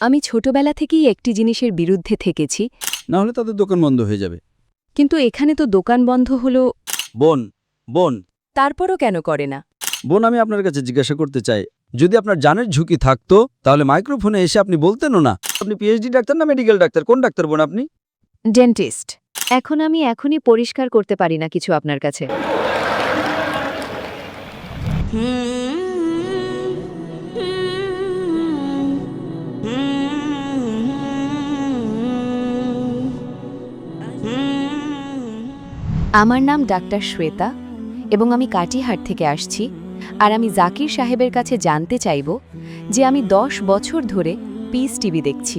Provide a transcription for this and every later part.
আমি ছোটবেলা থেকেই একটি জিনিসের বিরুদ্ধে থেকেছি, না হলে তাদের দোকান বন্ধ হয়ে যাবে। কিন্তু এখানে তো দোকান বন্ধ হলো। বোন বোন তারপরও কেন করে না? বোন আমি আপনার কাছে জিজ্ঞাসা করতে চাই, যদি আপনার জানের ঝুঁকি থাকতো তাহলে মাইক্রোফোনে এসে আপনি বলতেনও না। আপনি পিএইচডি ডাক্তার না মেডিকেল ডাক্তার? কোন ডাক্তার বোন আপনি? ডেন্টিস্ট। এখন আমি এখনই পরিষ্কার করতে পারি না কিছু আপনার কাছে। আমার নাম ডাক্তার শ্বেতা এবং আমি কাটিহাট থেকে আসছি। আর আমি জাকির সাহেবের কাছে জানতে চাইব যে আমি 10 বছর ধরে পিস টিভি দেখছি,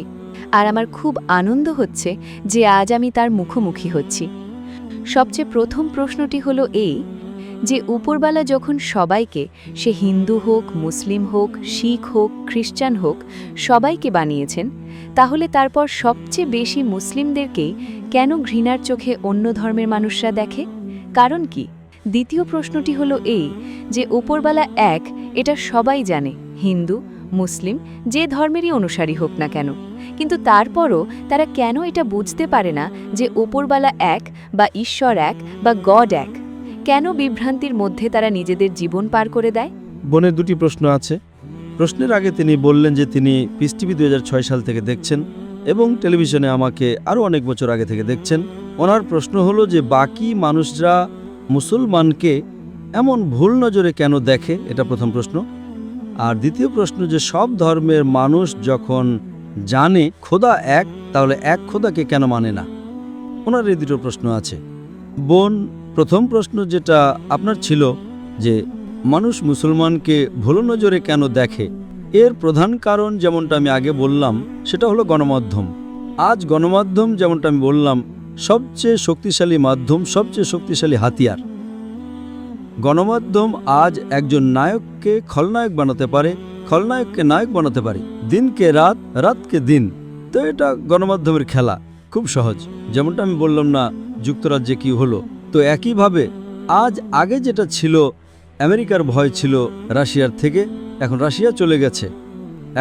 আর আমার খুব আনন্দ হচ্ছে যে আজ আমি তার মুখোমুখি হচ্ছি। সবচেয়ে প্রথম প্রশ্নটি হলো এই যে উপরবালা যখন সবাইকে, সে হিন্দু হোক, মুসলিম হোক, শিখ হোক, খ্রিস্টান হোক, সবাইকে বানিয়েছেন, তাহলে তারপর সবচেয়ে বেশি মুসলিমদেরকেই কেন ঘৃণার চোখে অন্য ধর্মের মানুষরা দেখে? কারণ কি? দ্বিতীয় প্রশ্নটি হলো এই যে উপরবালা এক, এটা সবাই জানে, হিন্দু মুসলিম যে ধর্মেরই অনুসারী হোক না কেন, কিন্তু তারপরও তারা কেন এটা বুঝতে পারে না যে উপরবালা এক বা ঈশ্বর এক বা গড এক? কেন বিভ্রান্তির মধ্যে তারা নিজেদের জীবন পার করে দেয়? বোনের দুটি প্রশ্ন আছে। প্রশ্নের আগে তিনি বললেন যে তিনি পিস টিভি 2006 সাল থেকে দেখছেন এবং টেলিভিশনে আমাকে আরও অনেক বছর আগে থেকে দেখছেন। ওনার প্রশ্ন হলো যে বাকি মানুষরা মুসলমানকে এমন ভুল নজরে কেন দেখে, এটা প্রথম প্রশ্ন। আর দ্বিতীয় প্রশ্ন যে সব ধর্মের মানুষ যখন জানে খোদা এক, তাহলে এক খোদাকে কেন মানে না? ওনার এই দুটো প্রশ্ন আছে। বোন, প্রথম প্রশ্ন যেটা আপনার ছিল যে মানুষ মুসলমানকে ভুল নজরে কেন দেখে, এর প্রধান কারণ যেমনটা আমি আগে বললাম সেটা হলো গণমাধ্যম। আজ গণমাধ্যম, যেমনটা আমি বললাম, সবচেয়ে শক্তিশালী মাধ্যম, সবচেয়ে শক্তিশালী হাতিয়ার। গণমাধ্যম আজ একজন নায়ককে খলনায়ক বানাতে পারে, খলনায়ককে নায়ক বানাতে পারে, দিনকে রাত, রাতকে দিন। তো এটা গণমাধ্যমের খেলা, খুব সহজ। যেমনটা আমি বললাম না যুক্তরাজ্যে কি হলো, তো একইভাবে আজ আগে যেটা ছিল আমেরিকার ভয় ছিল রাশিয়ার থেকে, এখন রাশিয়া চলে গেছে।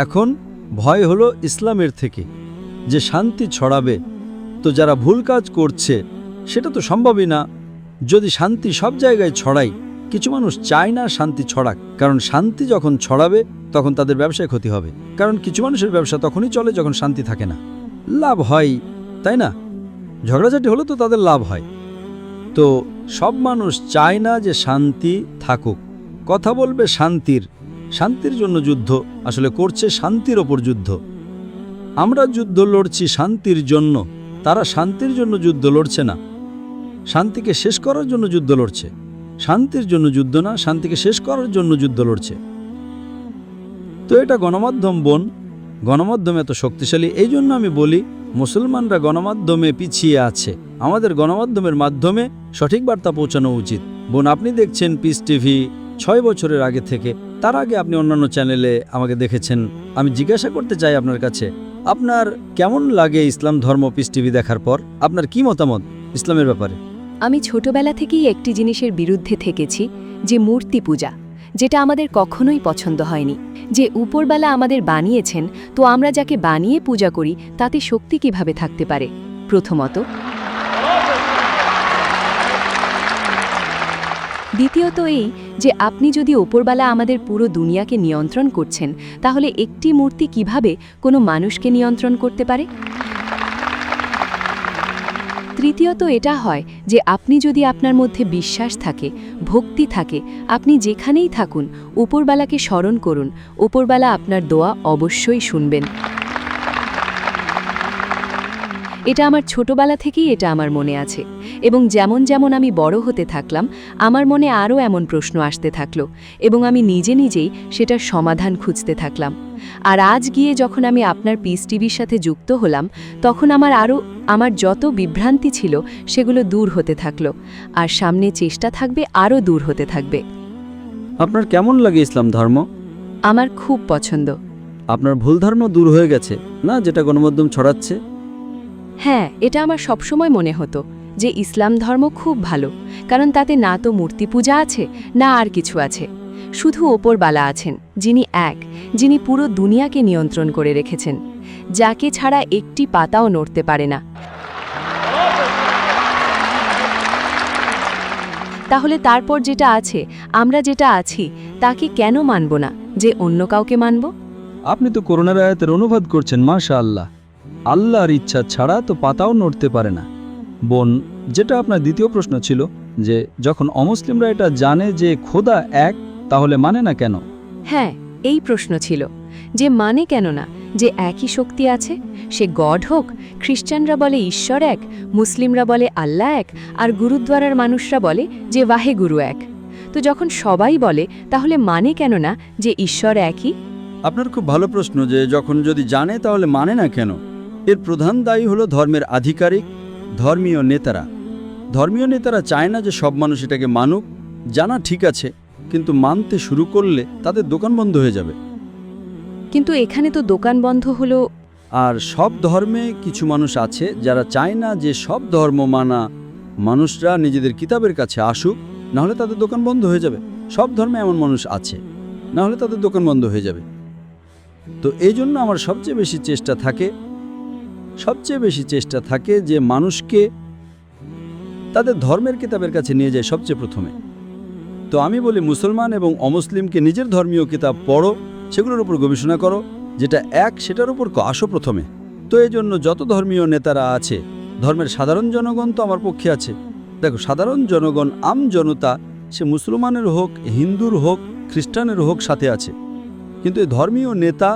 এখন ভয় হলো ইসলামের থেকে, যে শান্তি ছড়াবে। তো যারা ভুল কাজ করছে সেটা তো সম্ভবই না। যদি শান্তি সব জায়গায় ছড়াই, কিছু মানুষ চায় না শান্তি ছড়াক, কারণ শান্তি যখন ছড়াবে তখন তাদের ব্যবসায় ক্ষতি হবে। কারণ কিছু মানুষের ব্যবসা তখনই চলে যখন শান্তি থাকে না, লাভ হয়, তাই না? ঝগড়াঝাটি হলে তো তাদের লাভ হয়। তো সব মানুষ চায় না যে শান্তি থাকুক, কথা বলবে শান্তির, শান্তির জন্য যুদ্ধ, আসলে করছে শান্তির ওপর যুদ্ধ। আমরা যুদ্ধ লড়ছি শান্তির জন্য, তারা শান্তির জন্য যুদ্ধ লড়ছে না, শান্তিকে শেষ করার জন্য যুদ্ধ লড়ছে। শান্তির জন্য যুদ্ধ না, শান্তিকে শেষ করার জন্য যুদ্ধ লড়ছে। তো এটা গণমাধ্যম বোন, গণমাধ্যম এত শক্তিশালী। এই জন্য আমি বলি মুসলমানরা গণমাধ্যমে পিছিয়ে আছে, আমাদের গণমাধ্যমের মাধ্যমে সঠিক বার্তা পৌঁছানো উচিত। বোন, আপনি দেখছেন পিস টিভি 6 বছরের আগে থেকে, তার আগে আপনি অন্যান্য চ্যানেলে আমাকে দেখেছেন। আমি জিজ্ঞাসা করতে চাই আপনার কাছে, আপনার কেমন লাগে ইসলাম ধর্ম পিস টিভি দেখার পর? আপনার কি মতামত ইসলামের ব্যাপারে? আমি ছোটবেলা থেকেই একটি জিনিসের বিরুদ্ধে থেকেছি, যে মূর্তি পূজা, যেটা আমাদের কখনোই পছন্দ হয়নি। যে উপরবেলা আমাদের বানিয়েছেন, তো আমরা যাকে বানিয়ে পূজা করি তাতে শক্তি কিভাবে থাকতে পারে? প্রথমত। দ্বিতীয়ত এই যে আপনি যদি উপরবেলা আমাদের পুরো দুনিয়াকে নিয়ন্ত্রণ করছেন, তাহলে একটি মূর্তি কিভাবে কোনো মানুষকে নিয়ন্ত্রণ করতে পারে? তৃতীয়ত এটা হয় যে আপনি যদি আপনার মধ্যে বিশ্বাস থাকে, ভক্তি থাকে, আপনি যেখানেই থাকুন উপরবেলাকে স্মরণ করুন, উপরবেলা আপনার দোয়া অবশ্যই শুনবেন। এটা আমার ছোটবেলা থেকেই এটা আমার মনে আছে, এবং যেমন যেমন আমি বড় হতে থাকলাম আমার মনে আরও এমন প্রশ্ন আসতে থাকলো, এবং আমি নিজে নিজেই সেটার সমাধান খুঁজতে থাকলাম। আর আজ গিয়ে যখন আমি আপনার পিস টিভির সাথে যুক্ত হলাম, তখন আমার যত বিভ্রান্তি ছিল সেগুলো দূর হতে থাকলো, আর সামনে চেষ্টা থাকবে আরও দূর হতে থাকবে। আপনার কেমন লাগে ইসলাম ধর্ম? আমার খুব পছন্দ। আপনার ভুল ধারণা দূর হয়ে গেছে না, যেটা গণমাধ্যম ছড়াচ্ছে? হ্যাঁ, এটা আমার সবসময় মনে হতো যে ইসলাম ধর্ম খুব ভালো, কারণ তাতে না তো মূর্তি পূজা আছে না আর কিছু আছে। শুধু ওপরবালা আছেন, যিনি এক, যিনি পুরো দুনিয়াকে নিয়ন্ত্রণ করে রেখেছেন, যাকে ছাড়া একটি পাতাও নড়তে পারে না। তাহলে তারপর যেটা আছে, আমরা যেটা আছি, তাকে কেন মানব না যে অন্য কাউকে মানব? আপনি তো করোনার আয়াতের অনুবাদ করছেন, মাশাআল্লাহ। আল্লাহর ইচ্ছা ছাড়া তো পাতাও নড়তে পারে না। বোন, যেটা আপনার দ্বিতীয় প্রশ্ন ছিল, যে যখন অমুসলিমরা এটা জানে যে খোদা এক, তাহলে মানে না কেন? হ্যাঁ, এই প্রশ্ন ছিল যে মানে কেন না, যে একই শক্তি আছে, সে গড হোক, খ্রিস্টানরা বলে ঈশ্বর এক, মুসলিমরা বলে আল্লাহ এক, আর গুরুদ্বারার মানুষরা বলে যে ওয়াহে গুরু এক। তো যখন সবাই বলে, তাহলে মানে কেন না যে ঈশ্বর একই? আপনার খুব ভালো প্রশ্ন, যে যখন যদি জানে তাহলে মানে না কেন। এর প্রধান দায়ী হলো ধর্মের আধিকারিক, ধর্মীয় নেতারা। ধর্মীয় নেতারা চায় না যে সব মানুষ এটাকে মানুক। জানা ঠিক আছে, কিন্তু মানতে শুরু করলে তাদের দোকান বন্ধ হয়ে যাবে। কিন্তু এখানে তো দোকান বন্ধ হলো। আর সব ধর্মে কিছু মানুষ আছে যারা চায় না যে সব ধর্ম মানা মানুষরা নিজেদের কিতাবের কাছে আসুক, নাহলে তাদের দোকান বন্ধ হয়ে যাবে। সব ধর্মে এমন মানুষ আছে, নাহলে তাদের দোকান বন্ধ হয়ে যাবে। তো এই জন্য আমার সবচেয়ে বেশি চেষ্টা থাকে যে মানুষকে তাদের ধর্মের কিতাবের কাছে নিয়ে যায় সবচেয়ে প্রথমে। তো আমি বলি, মুসলমান এবং অমুসলিমকে নিজের ধর্মীয় কিতাব পড়ো, সেগুলোর উপর গবেষণা করো, যেটা এক সেটার উপর আসো প্রথমে। তো এই জন্য যত ধর্মীয় নেতারা আছে, ধর্মের সাধারণ জনগণ তো আমার পক্ষে আছে। দেখো, সাধারণ জনগণ, আম জনতা, সে মুসলমানের হোক, হিন্দুর হোক, খ্রিস্টানের হোক, সাথে আছে। কিন্তু এই ধর্মীয় নেতা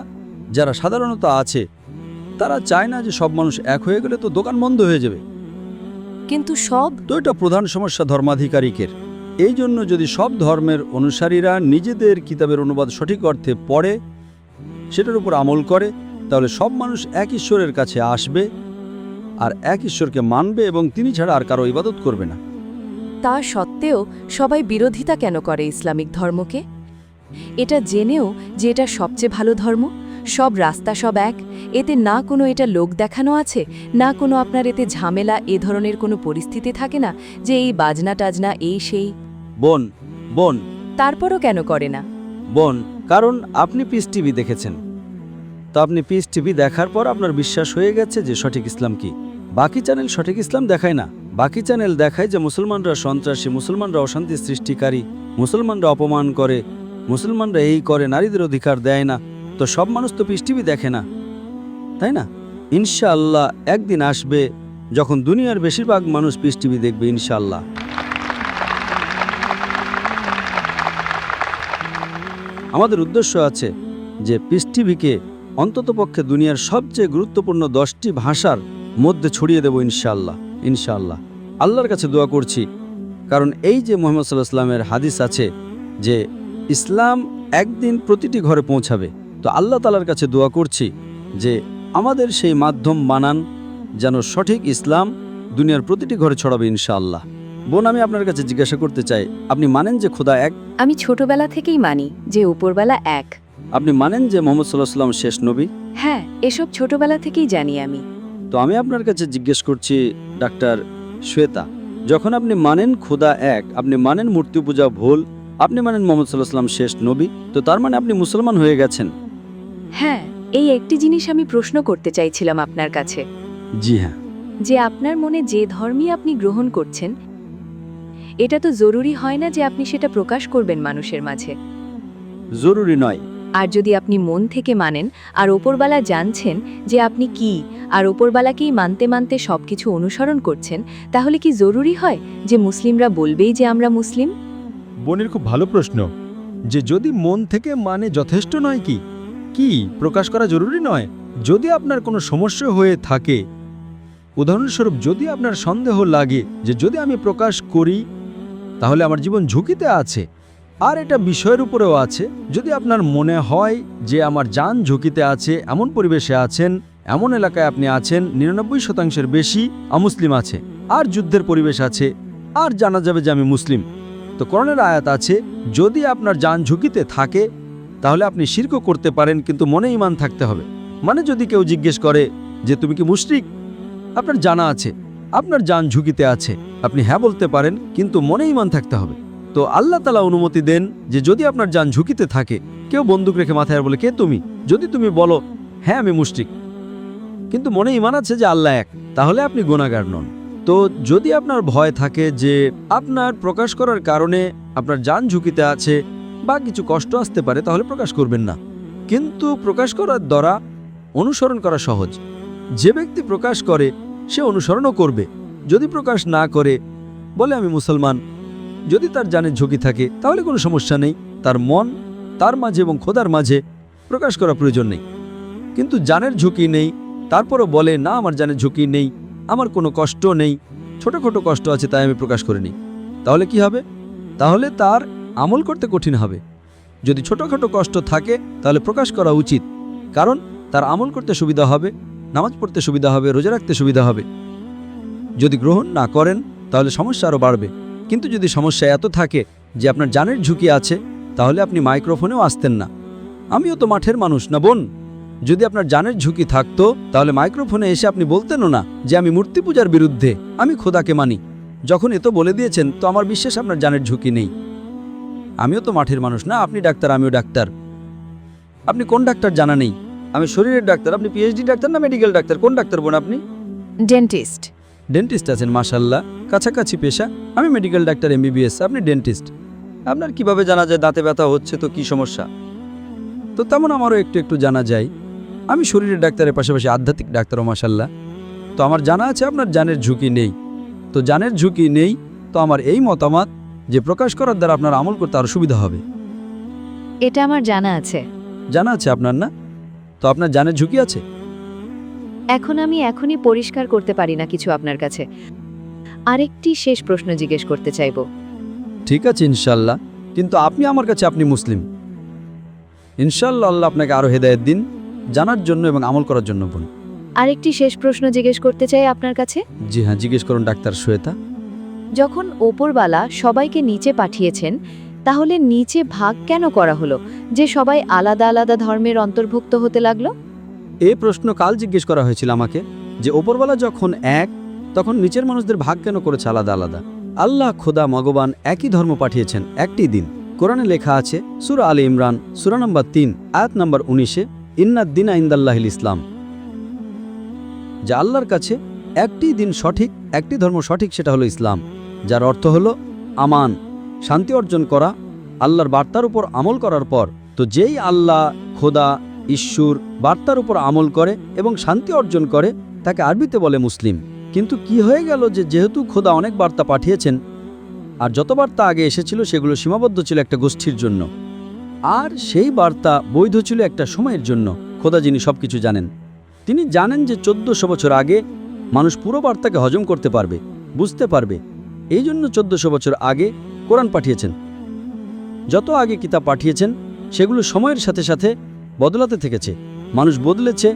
যারা সাধারণত আছে, তারা চায় না যে সব মানুষ এক হয়ে গেলে তো দোকান বন্ধ হয়ে যাবে। কিন্তু সব তো এটা প্রধান সমস্যা ধর্মাধিকারিকের। এই জন্য যদি সব ধর্মের অনুসারীরা নিজেদের কিতাবের অনুবাদ সঠিক অর্থে পড়ে, সেটার উপর আমল করে, তাহলে সব মানুষ এক ঈশ্বরের কাছে আসবে আর এক ঈশ্বরকে মানবে এবং তিনি ছাড়া আর কারো ইবাদত করবে না। তা সত্ত্বেও সবাই বিরোধিতা কেন করে ইসলামিক ধর্মকে? এটা জেনেও যে এটা সবচেয়ে ভালো ধর্ম, সব রাস্তা সব এক, এতে না কোনো এটা লোক দেখানো আছে, না কোনো আপনার এতে ঝামেলা, এ ধরনের কোনো পরিস্থিতি থাকে না যে এই বাজনা টাজনা এই সেই। বোন, তারপরও কেন করে না? কারণ আপনি পিস টিভি দেখেছেন। তো আপনি পিস টিভি দেখার পর আপনার বিশ্বাস হয়ে গেছে যে সঠিক ইসলাম কি। বাকি চ্যানেল সঠিক ইসলাম দেখায় না। বাকি চ্যানেল দেখায় যে মুসলমানরা সন্ত্রাসী, মুসলমানরা অশান্তি সৃষ্টিকারী, মুসলমানরা অপমান করে, মুসলমানরা এই করে, নারীদের অধিকার দেয় না। তো সব মানুষ তো পিস টিভি দেখে না, তাই না? ইনশাআল্লাহ একদিন আসবে যখন দুনিয়ার বেশিরভাগ মানুষ পিস টিভি দেখবে, ইনশাআল্লাহ। আমাদের উদ্দেশ্য আছে যে পিস টিভিকে অন্ততপক্ষে দুনিয়ার সবচেয়ে গুরুত্বপূর্ণ 10টি ভাষার মধ্যে ছড়িয়ে দেব, ইনশাআল্লাহ। আল্লাহর কাছে দোয়া করছি, কারণ এই যে মুহাম্মদ সাল্লাল্লাহু আলাইহি ওয়াসাল্লামের হাদিস আছে যে ইসলাম একদিন প্রতিটি ঘরে পৌঁছাবে। তো আল্লাহ তাআলার কাছে দোয়া করছি যে আমাদের সেই মাধ্যম বানান, যেন সঠিক ইসলাম দুনিয়ার প্রতিটি ঘরে ছড়াবে, ইনশাআল্লাহ। বোন, আমি আপনার কাছে জিজ্ঞাসা করতে চাই, আপনি মানেন যে খোদা এক? আমি ছোটবেলা থেকেই মানি যে উপরবেলা এক। আপনি মানেন যে মুহাম্মদ সাল্লাল্লাহু আলাইহি ওয়াসাল্লাম শেষ নবী? হ্যাঁ, এসব ছোটবেলা থেকেই জানি আমি। তো আমি আপনার কাছে জিজ্ঞেস করছি, ডাক্তার শ্বেতা, যখন আপনি মানেন খোদা এক, আপনি মানেন মূর্তি পূজা ভুল, আপনি মানেন মুহাম্মদ সাল্লাল্লাহু আলাইহি ওয়াসাল্লাম শেষ নবী, তো তার মানে আপনি মুসলমান হয়ে গেছেন। হ্যাঁ, এই একটি জিনিস আমি প্রশ্ন করতে চাইছিলাম আপনার কাছে। জি হ্যাঁ। যে আপনার মনে যে ধর্মই আপনি গ্রহণ করছেন, এটা তো জরুরি হয় না যে আপনি সেটা প্রকাশ করবেন মানুষের মাঝে। জরুরি নয়। আর যদি আপনি মন থেকে মানেন আর ওপরবালা জানছেন যে আপনি কি, আর ওপরবালাকেই মানতে মানতে সবকিছু অনুসরণ করছেন, তাহলে কি জরুরি হয় যে মুসলিমরা বলবেই যে আমরা মুসলিম? বোনের খুব ভালো প্রশ্ন, যে যদি মন থেকে মানে যথেষ্ট নয়, কি প্রকাশ করা জরুরি নয়? যদি আপনার কোনো সমস্যা হয়ে থাকে, উদাহরণস্বরূপ যদি আপনার সন্দেহ লাগে যে যদি আমি প্রকাশ করি তাহলে আমার জীবন ঝুঁকিতে আছে, আর এটা বিষয়ের উপরেও আছে, যদি আপনার মনে হয় যে আমার জান ঝুঁকিতে আছে, এমন পরিবেশে আছেন, এমন এলাকায় আপনি আছেন 99% বেশি অমুসলিম আছে, আর যুদ্ধের পরিবেশ আছে, আর জানা যাবে যে আমি মুসলিম, তো কোরআনের আয়াত আছে, যদি আপনার জান ঝুঁকিতে থাকে তাহলে আপনি শিরকও করতে পারেন, কিন্তু মনে ঈমান থাকতে হবে। মানে যদি কেউ জিজ্ঞেস করে যে তুমি কি মুশরিক, আপনার জানা আছে আপনার জান ঝুঁকিতে আছে, আপনি হ্যাঁ বলতে পারেন, কিন্তু মনে ঈমান থাকতে হবে। তো আল্লাহ তাআলা অনুমতি দেন যে যদি আপনার জান ঝুঁকিতে থাকে, কেউ বন্দুক রেখে মাথায় আর বলে, কে তুমি? যদি তুমি বলো হ্যাঁ আমি মুশরিক, কিন্তু মনে ঈমান আছে যে আল্লাহ এক, তাহলে আপনি গুনাহগার নন। তো যদি আপনার ভয় থাকে যে আপনার প্রকাশ করার কারণে আপনার জান ঝুঁকিতে আছে বা কিছু কষ্ট আসতে পারে, তাহলে প্রকাশ করবেন না। কিন্তু প্রকাশ করার দ্বারা অনুসরণ করা সহজ। যে ব্যক্তি প্রকাশ করে সে অনুসরণও করবে। যদি প্রকাশ না করে, বলে আমি মুসলমান, যদি তার জানের ঝুঁকি থাকে তাহলে কোনো সমস্যা নেই, তার মন তার মাঝে এবং খোদার মাঝে প্রকাশ করা প্রয়োজন নেই। কিন্তু জানের ঝুঁকি নেই, তারপরও বলে না আমার জানের ঝুঁকি নেই, আমার কোনো কষ্ট নেই, ছোটখাটো কষ্ট আছে তাই আমি প্রকাশ করিনি, তাহলে কি হবে? তাহলে তার আমল করতে কঠিন হবে। যদি ছোটখাটো কষ্ট থাকে তাহলে প্রকাশ করা উচিত, কারণ তার আমল করতে সুবিধা হবে, নামাজ পড়তে সুবিধা হবে, রোজা রাখতে সুবিধা হবে। যদি গ্রহণ না করেন তাহলে সমস্যা আরও বাড়বে। কিন্তু যদি সমস্যা এত থাকে যে আপনার জানের ঝুঁকি আছে, তাহলে আপনি মাইক্রোফোনেও আসতেন না। আমিও তো মাঠের মানুষ না বোন। যদি আপনার জানের ঝুঁকি থাকতো তাহলে মাইক্রোফোনে এসে আপনি বলতেনও না যে আমি মূর্তি পূজার বিরুদ্ধে, আমি খোদাকে মানি। যখন এত বলে দিয়েছেন তো আমার বিশ্বাস আপনার জানের ঝুঁকি নেই। আমিও তো মাঠের মানুষ না, আপনি ডাক্তার আমিও ডাক্তার। আপনি কোন ডাক্তার জানা নেই? আমি শরীরের ডাক্তার, আপনি পিএইচডি ডাক্তার না মেডিকেল ডাক্তার? কোন ডাক্তার বোন আপনি? ডেন্টিস্ট। ডেন্টিস্ট আছেন, মাশাল্লাহ, কাছাকাছি পেশা। আমি মেডিকেল ডাক্তার এমবিবিএস, আপনি ডেন্টিস্ট। আপনার কিভাবে জানা যায় দাঁতে ব্যথা হচ্ছে, তো কি সমস্যা? তো তেমন আমারও একটু একটু জানা যায়। আমি শরীরের ডাক্তারের পাশাপাশি আধ্যাত্মিক ডাক্তারও, মাশাল্লাহ। তো আমার জানা আছে আপনার জানের ঝুঁকি নেই। তো জানের ঝুঁকি নেই, তো আমার এই মতামত যে প্রকাশ করার দ্বারা আপনার আমল করতে আরও সুবিধা হবে। এটা আমার জানা আছে। জানা আছে আপনার না? তো আপনার জানের ঝুঁকি আছে? এখন আমি এখনই পরিষ্কার করতে পারি না কিছু আপনার কাছে। আরেকটি শেষ প্রশ্ন জিজ্ঞেস করতে চাইব। ঠিক আছে ইনশাল্লাহ, কিন্তু আপনি আমার কাছে আপনি মুসলিম। ইনশাল্লাহ আল্লাহ আপনাকে আরও হেদায়েত দিন জানার জন্য এবং আমল করার জন্য বোন। আরেকটি শেষ প্রশ্ন জিজ্ঞেস করতে চাই আপনার কাছে। জি হ্যাঁ, জিজ্ঞেস করুন ডাক্তার শ্বেতা। যখন ওপরওয়ালা সবাইকে নিচে পাঠিয়েছেন, তাহলে নিচে ভাগ কেন করা হলো যে সবাই আলাদা আলাদা ধর্মের অন্তর্ভুক্ত হতে লাগলো? এই প্রশ্ন কাল জিজ্ঞেস করা হয়েছিল আমাকে, যে ওপরওয়ালা যখন এক, তখন নিচের মানুষদের ভাগ কেন করেছে আলাদা আলাদা? আল্লাহ খোদা ভগবান একই ধর্ম পাঠিয়েছেন একটি দিন। কোরআনে লেখা আছে সূরা আলে ইমরান সূরা নম্বর 3 আয়াত নম্বর 19-এ, ইন্নাদ দীনা ইনদাল্লাহিল ইসলাম, যা আল্লাহর কাছে একটি দিন সঠিক, একটি ধর্ম সঠিক, সেটা হলো ইসলাম, যার অর্থ হলো আমান, শান্তি অর্জন করা, আল্লাহর বার্তার উপর আমল করার পর। তো যেই আল্লাহ খোদা ঈশ্বর বার্তার উপর আমল করে এবং শান্তি অর্জন করে তাকে আরবিতে বলে মুসলিম। কিন্তু কি হয়ে গেল যে যেহেতু খোদা অনেক বার্তা পাঠিয়েছেন, আর যত বার্তা আগে এসেছিল সেগুলো সীমাবদ্ধ ছিল একটা গোষ্ঠীর জন্য, আর সেই বার্তা বৈধ ছিল একটা সময়ের জন্য। খোদা যিনি সবকিছু জানেন, তিনি জানেন যে 1400 বছর আগে মানুষ পুরো বার্তাকে হজম করতে পারবে, বুঝতে পারবে। এই জন্য 1400 বছর আগে কোরআন পাঠিয়েছেন। যত আগে কিতাব পাঠিয়েছেন সেগুলো সময়ের সাথে সাথে বদলাতে থেকেছে, মানুষ বদলেছে,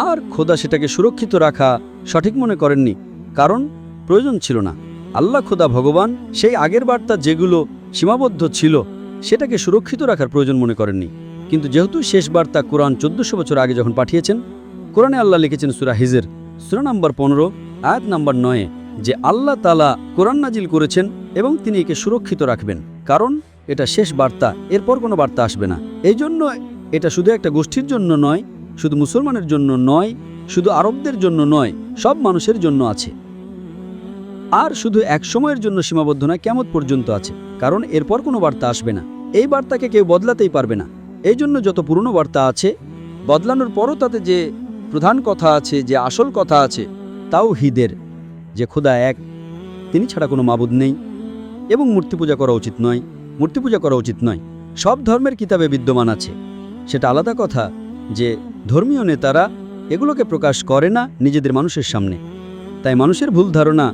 আর খোদা সেটাকে সুরক্ষিত রাখা সঠিক মনে করেননি, কারণ প্রয়োজন ছিল না। আল্লাহ খোদা ভগবান সেই আগের বার্তা যেগুলো সীমাবদ্ধ ছিল সেটাকে সুরক্ষিত রাখার প্রয়োজন মনে করেননি। কিন্তু যেহেতু শেষ বার্তা কোরআন 1400 বছর আগে যখন পাঠিয়েছেন, কোরআনে আল্লাহ লিখেছেন সূরা হিজর সূরা নম্বর 15 আয়াত নম্বর 9 যে আল্লাহ তাআলা কোরআন নাজিল করেছেন এবং তিনি একে সুরক্ষিত রাখবেন, কারণ এটা শেষ বার্তা, এরপর কোনো বার্তা আসবে না। এই জন্য এটা শুধু একটা গোষ্ঠীর জন্য নয়, শুধু মুসলমানের জন্য নয়, শুধু আরবদের জন্য নয়, সব মানুষের জন্য আছে। আর শুধু এক সময়ের জন্য সীমাবদ্ধ নয়, কিয়ামত পর্যন্ত আছে, কারণ এরপর কোনো বার্তা আসবে না। এই বার্তাকে কেউ বদলাতেই পারবে না। এই জন্য যত পুরনো বার্তা আছে, বদলানোর পরও তাতে যে প্রধান কথা আছে, যে আসল কথা আছে, তাওহীদের, যে খোদা এক, তিনি ছাড়া কোনো মাবুদ নেই, এবং মূর্তি পূজা করা উচিত নয়, মূর্তি পূজা করা উচিত নয়, সব ধর্মের কিতাবে বিদ্যমান আছে। সেটা আলাদা কথা যে ধর্মীয় নেতারা এগুলোকে প্রকাশ করে না নিজেদের মানুষের সামনে। তাই মানুষের ভুল ধারণা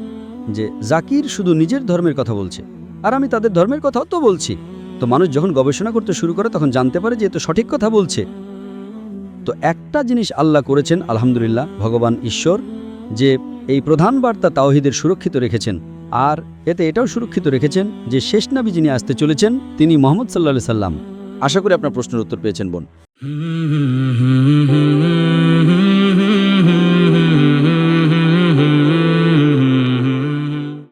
যে জাকির শুধু নিজের ধর্মের কথা বলছে, আর আমি তাদের ধর্মের কথাও তো বলছি। তো মানুষ যখন গবেষণা করতে শুরু করে তখন জানতে পারে যে এ তো সঠিক কথা বলছে। তো একটা জিনিস আল্লাহ করেছেন, আলহামদুলিল্লাহ, ভগবান ঈশ্বর, যে এই প্রধান বার্তা তাওহীদের সুরক্ষিত রেখেছেন, আর এতে এটাও সুরক্ষিত রেখেছেন যে শেষ নবী যিনি আসতে চলেছেন তিনি মুহাম্মদ সাল্লাল্লাহু আলাইহি সাল্লাম। আশা করি আপনার প্রশ্নের উত্তর পেয়েছেন বোন।